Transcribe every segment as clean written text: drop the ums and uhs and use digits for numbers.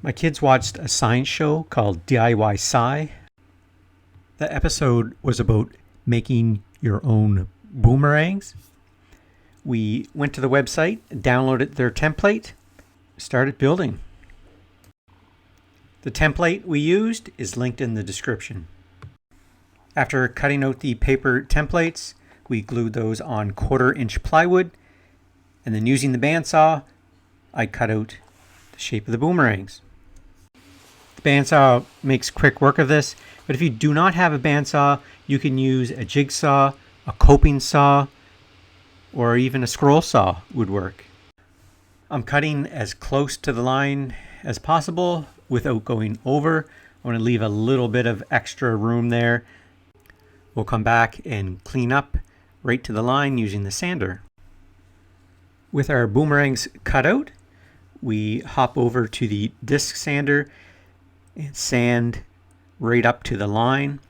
My kids watched a science show called DIY Sci. The episode was about making your own boomerangs. We went to the website, downloaded their template, started building. The template we used is linked in the description. After cutting out the paper templates, we glued those on 1/4-inch plywood, and then using the bandsaw, I cut out the shape of the boomerangs. The bandsaw makes quick work of this, but if you do not have a bandsaw, you can use a jigsaw, a coping saw, or even a scroll saw would work. I'm cutting as close to the line as possible without going over. I want to leave a little bit of extra room there. We'll come back and clean up right to the line using the sander. With our boomerangs cut out, we hop over to the disc sander and sand right up to the line.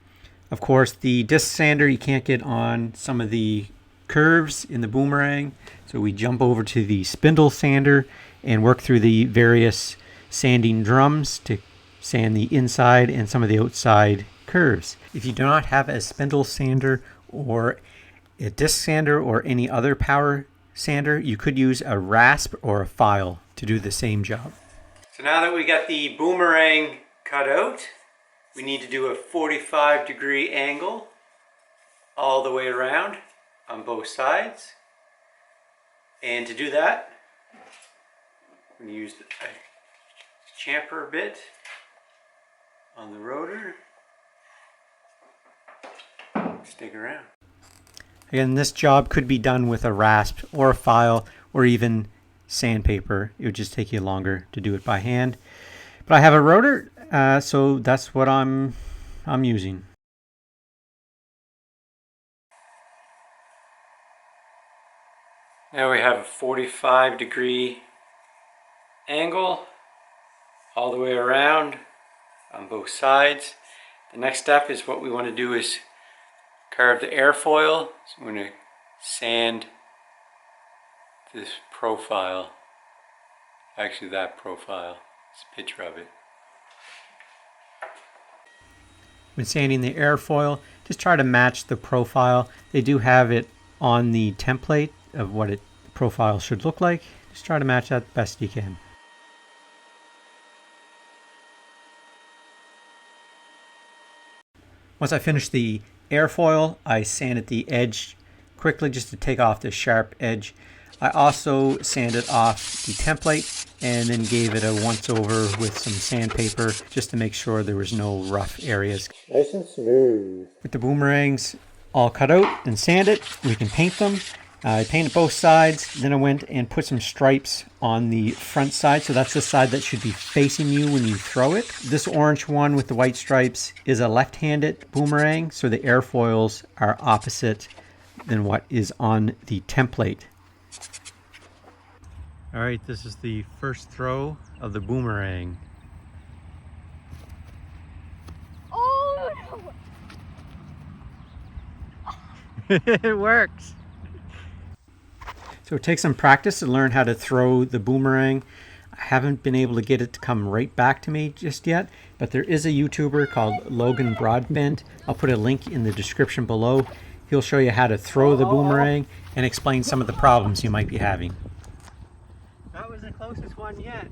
Of course, the disc sander you can't get on some of the curves in the boomerang, so we jump over to the spindle sander and work through the various sanding drums to sand the inside and some of the outside curves. If you do not have a spindle sander or a disc sander or any other power sander, you could use a rasp or a file to do the same job. So now that we got the boomerang cut out, we need to do a 45-degree angle all the way around on both sides. And to do that, I'm going to use a chamfer bit on the rotor. Stick around. Again, this job could be done with a rasp or a file or even sandpaper. It would just take you longer to do it by hand. But I have a rotor, so that's what I'm using. Now we have a 45-degree angle all the way around on both sides. The next step is what we want to do is carve the airfoil. So I'm going to sand this profile, actually that profile, this picture of it. When sanding the airfoil, just try to match the profile. They do have it on the template of what the profile should look like. Just try to match that best you can. Once I finish the airfoil, I sanded the edge quickly just to take off the sharp edge. I also sanded off the template and then gave it a once over with some sandpaper just to make sure there was no rough areas. Nice and smooth. With the boomerangs all cut out and sanded, we can paint them. I painted both sides, then I went and put some stripes on the front side, so that's the side that should be facing you when you throw it. This orange one with the white stripes is a left-handed boomerang, so the airfoils are opposite than what is on the template. All right, this is the first throw of the boomerang. Oh no! It works! So it takes some practice to learn how to throw the boomerang. I haven't been able to get it to come right back to me just yet, but there is a YouTuber called Logan Broadbent. I'll put a link in the description below. He'll show you how to throw the boomerang and explain some of the problems you might be having. That was the closest one yet.